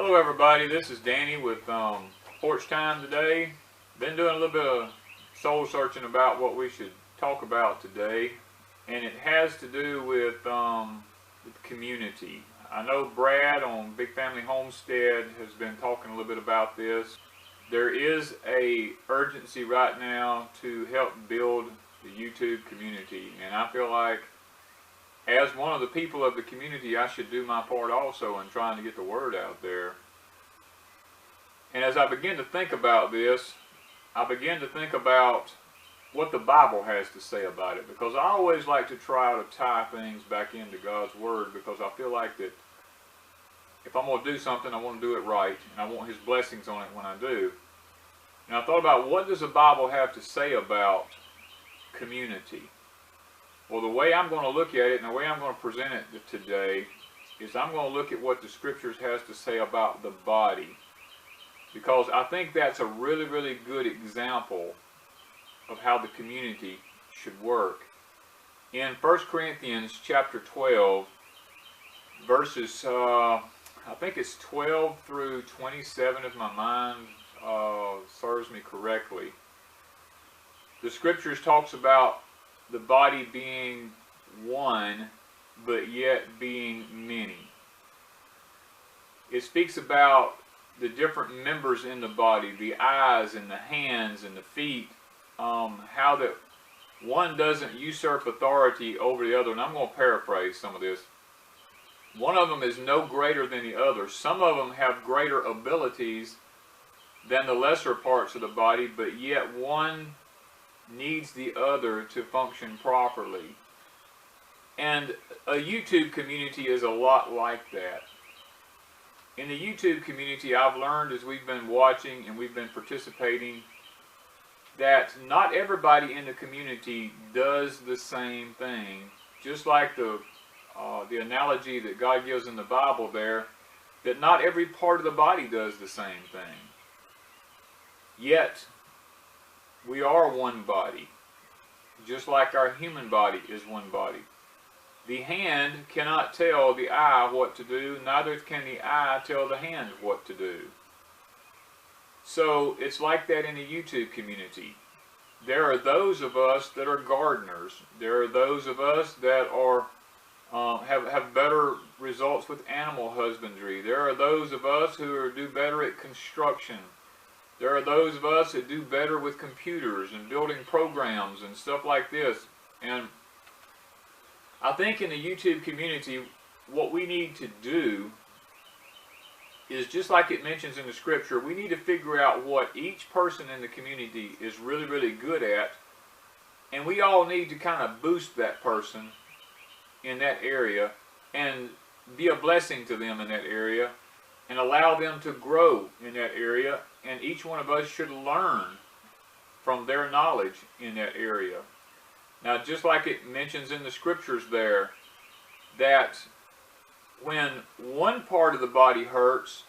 Hello everybody, this is Danny with Porch Time today. Been doing a little bit of soul searching about what we should talk about today, and it has to do with community. I know Brad on Big Family Homestead has been talking a little bit about this. There is a urgency right now to help build the YouTube community, and I feel like as one of the people of the community, I should do my part also in trying to get the word out there. And as I begin to think about this, I begin to think about what the Bible has to say about it, because I always like to try to tie things back into God's Word, because I feel like that if I'm going to do something, I want to do it right, and I want His blessings on it when I do. And I thought about, what does the Bible have to say about community? Well, the way I'm going to look at it and the way I'm going to present it today is I'm going to look at what the Scriptures has to say about the body, because I think that's a really, really good example of how the community should work. In 1 Corinthians chapter 12, verses, I think it's 12 through 27 if my mind serves me correctly, the Scriptures talks about the body being one, but yet being many. It speaks about the different members in the body, the eyes and the hands and the feet, how that one doesn't usurp authority over the other. And I'm going to paraphrase some of this. One of them is no greater than the other. Some of them have greater abilities than the lesser parts of the body, but yet one needs the other to function properly. And a YouTube community is a lot like that. In the YouTube community, I've learned as we've been watching and we've been participating that not everybody in the community does the same thing. Just like the analogy that God gives in the Bible there, that not every part of the body does the same thing. Yet, we are one body, just like our human body is one body. The hand cannot tell the eye what to do, neither can the eye tell the hand what to do. So it's like that in the YouTube community. There are those of us that are gardeners. There are those of us that are have better results with animal husbandry. There are those of us who do better at construction. There are those of us that do better with computers and building programs and stuff like this. And I think in the YouTube community, what we need to do is, just like it mentions in the Scripture, we need to figure out what each person in the community is really, really good at. And we all need to kind of boost that person in that area and be a blessing to them in that area and allow them to grow in that area. And each one of us should learn from their knowledge in that area. Now, just like it mentions in the Scriptures there, that when one part of the body hurts,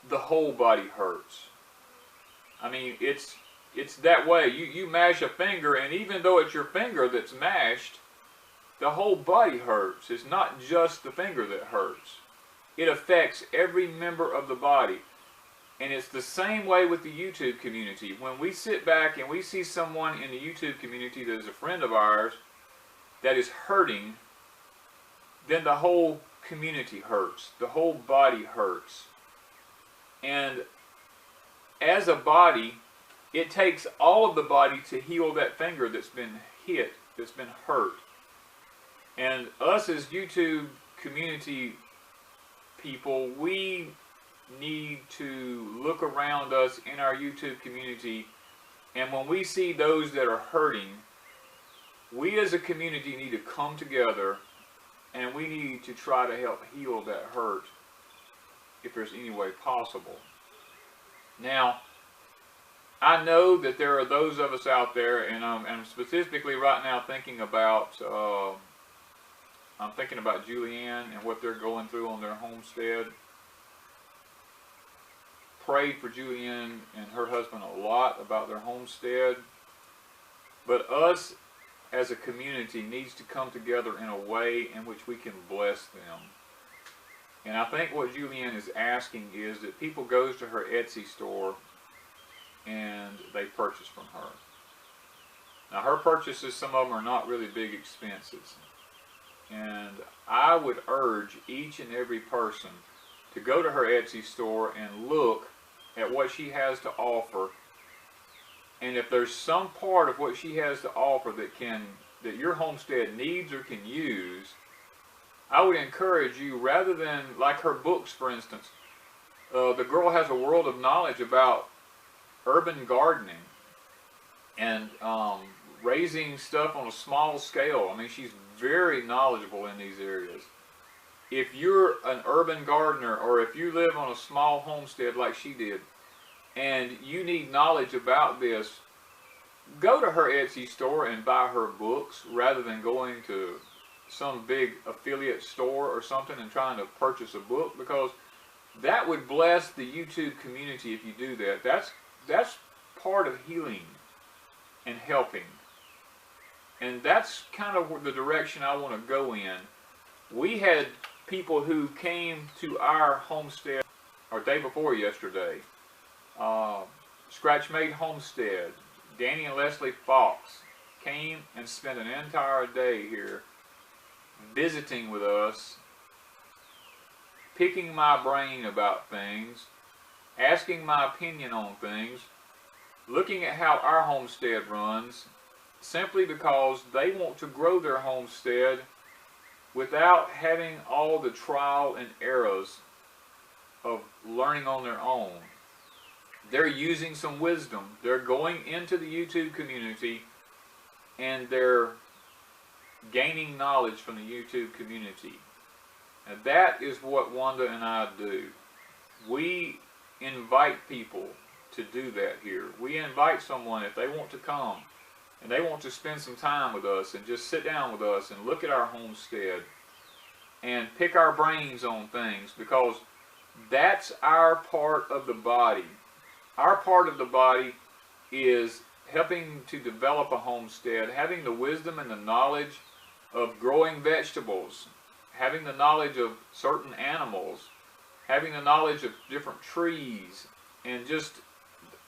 the whole body hurts. I mean, it's that way. You mash a finger, and even though it's your finger that's mashed, the whole body hurts. It's not just the finger that hurts. It affects every member of the body. And it's the same way with the YouTube community. When we sit back and we see someone in the YouTube community that is a friend of ours that is hurting, then the whole community hurts. The whole body hurts. And as a body, it takes all of the body to heal that finger that's been hit, that's been hurt. And us as YouTube community people, we need to look around us in our YouTube community, and when we see those that are hurting, we as a community need to come together and we need to try to help heal that hurt if there's any way possible. Now, I know that there are those of us out there, and I'm specifically right now thinking about Julianne and what they're going through on their homestead. Prayed for Julianne and her husband a lot about their homestead. But us as a community needs to come together in a way in which we can bless them. And I think what Julianne is asking is that people goes to her Etsy store and they purchase from her. Now her purchases, some of them are not really big expenses. And I would urge each and every person to go to her Etsy store and look at what she has to offer. And if there's some part of what she has to offer that your homestead needs or can use, I would encourage you, rather than, like her books for instance, the girl has a world of knowledge about urban gardening and raising stuff on a small scale. I mean, she's very knowledgeable in these areas. If you're an urban gardener, or if you live on a small homestead like she did, and you need knowledge about this, go to her Etsy store and buy her books rather than going to some big affiliate store or something and trying to purchase a book, because that would bless the YouTube community if you do that. That's part of healing and helping. And that's kind of the direction I want to go in. We had people who came to our homestead, or day before yesterday, Scratch Made Homestead, Danny and Leslie Fox came and spent an entire day here visiting with us, picking my brain about things, asking my opinion on things, looking at how our homestead runs, simply because they want to grow their homestead without having all the trial and errors of learning on their own. They're using some wisdom. They're going into the YouTube community and they're gaining knowledge from the YouTube community. And that is what Wanda and I do. We invite people to do that here. We invite someone, if they want to come and they want to spend some time with us and just sit down with us and look at our homestead and pick our brains on things, because that's our part of the body. Our part of the body is helping to develop a homestead, having the wisdom and the knowledge of growing vegetables, having the knowledge of certain animals, having the knowledge of different trees, and just,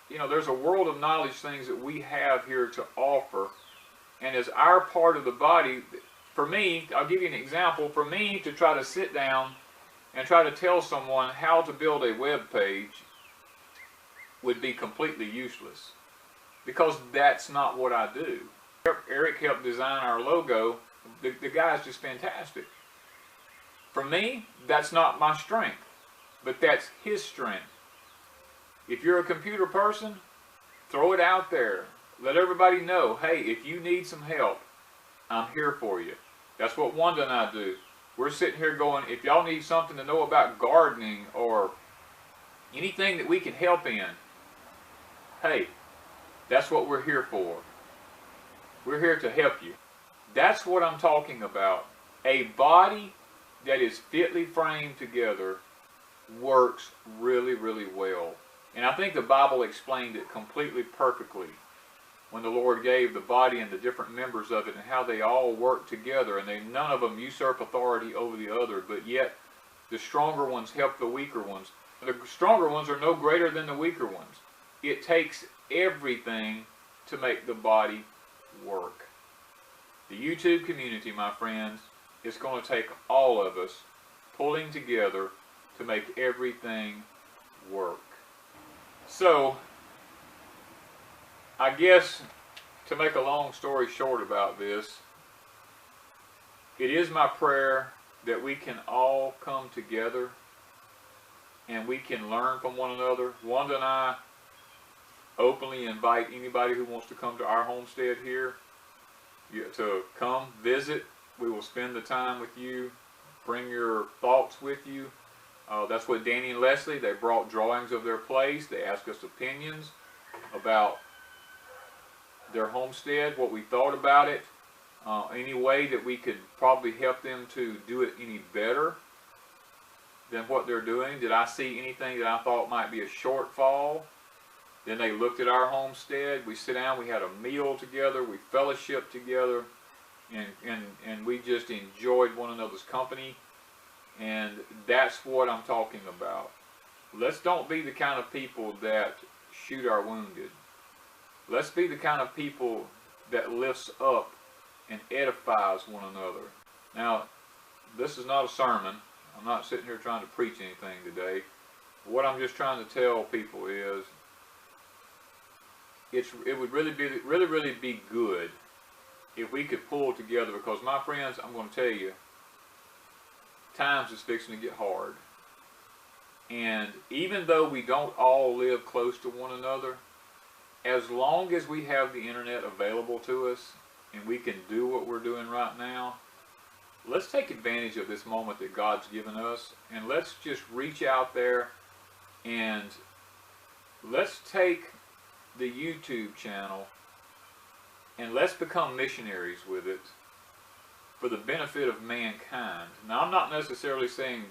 you know, there's a world of knowledge things that we have here to offer. And as our part of the body, for me, I'll give you an example. For me to try to sit down and try to tell someone how to build a web page would be completely useless, because that's not what I do. Eric helped design our logo. The guy's just fantastic. For me, that's not my strength, but that's his strength. If you're a computer person, throw it out there. Let everybody know, hey, if you need some help, I'm here for you. That's what Wanda and I do. We're sitting here going, if y'all need something to know about gardening or anything that we can help in, hey, that's what we're here for. We're here to help you. That's what I'm talking about. A body that is fitly framed together works really, really well. And I think the Bible explained it completely perfectly when the Lord gave the body and the different members of it and how they all work together, and none of them usurp authority over the other, but yet the stronger ones help the weaker ones. The stronger ones are no greater than the weaker ones. It takes everything to make the body work. The YouTube community, my friends, is going to take all of us pulling together to make everything work. So, I guess, to make a long story short about this, it is my prayer that we can all come together and we can learn from one another. Wanda and I openly invite anybody who wants to come to our homestead here to come visit. We will spend the time with you. Bring your thoughts with you. That's what Danny and Leslie, they brought drawings of their place. They asked us opinions about their homestead, what we thought about it, any way that we could probably help them to do it any better than what they're doing. Did I see anything that I thought might be a shortfall? Then they looked at our homestead. We sit down, we had a meal together, we fellowshiped together, and we just enjoyed one another's company. And that's what I'm talking about. Let's don't be the kind of people that shoot our wounded. Let's be the kind of people that lifts up and edifies one another. Now, this is not a sermon. I'm not sitting here trying to preach anything today. What I'm just trying to tell people is it would really be good if we could pull together, because my friends, I'm going to tell you, times is fixing to get hard. And even though we don't all live close to one another, as long as we have the internet available to us and we can do what we're doing right now, let's take advantage of this moment that God's given us, and let's just reach out there and let's take the YouTube channel and let's become missionaries with it for the benefit of mankind. Now, I'm not necessarily saying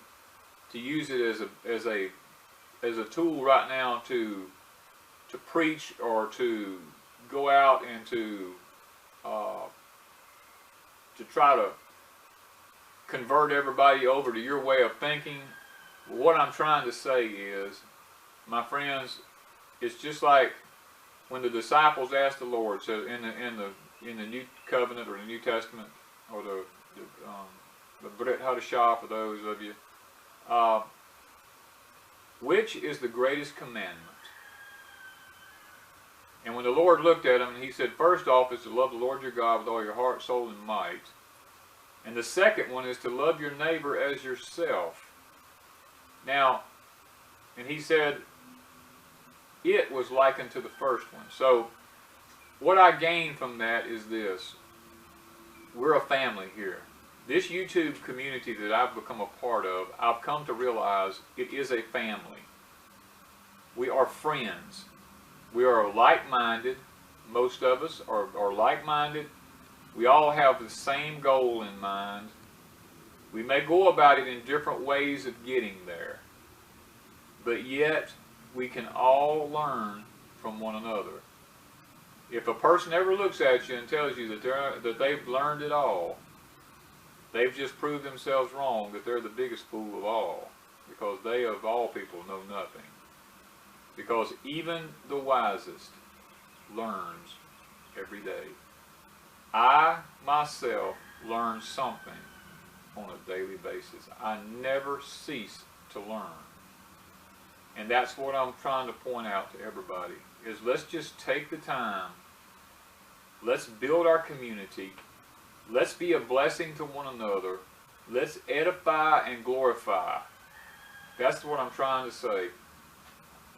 to use it as a tool right now to preach or to go out and to try to convert everybody over to your way of thinking. What I'm trying to say is, my friends, it's just like when the disciples asked the Lord. So in the New Covenant or the New Testament, or the Brit Hadashah for those of you, which is the greatest commandment? And when the Lord looked at him, he said, first off is to love the Lord your God with all your heart, soul, and might. And the second one is to love your neighbor as yourself. Now, and he said, it was likened to the first one. So, what I gained from that is this. We're a family here. This YouTube community that I've become a part of, I've come to realize it is a family. We are friends. We are like-minded. Most of us are like-minded. We all have the same goal in mind. We may go about it in different ways of getting there, but yet we can all learn from one another. If a person ever looks at you and tells you that they've learned it all, they've just proved themselves wrong, that they're the biggest fool of all, because they of all people know nothing. Because even the wisest learns every day. I myself learn something on a daily basis. I never cease to learn. And that's what I'm trying to point out to everybody, is let's just take the time. Let's build our community. Let's be a blessing to one another. Let's edify and glorify. That's what I'm trying to say.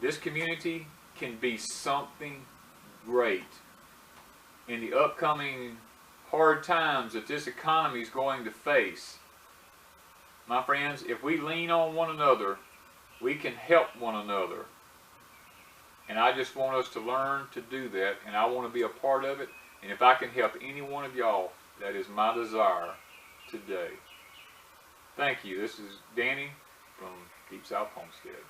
This community can be something great in the upcoming hard times that this economy is going to face. My friends, if we lean on one another, we can help one another. And I just want us to learn to do that, and I want to be a part of it. And if I can help any one of y'all, that is my desire today. Thank you. This is Danny from Deep South Homestead.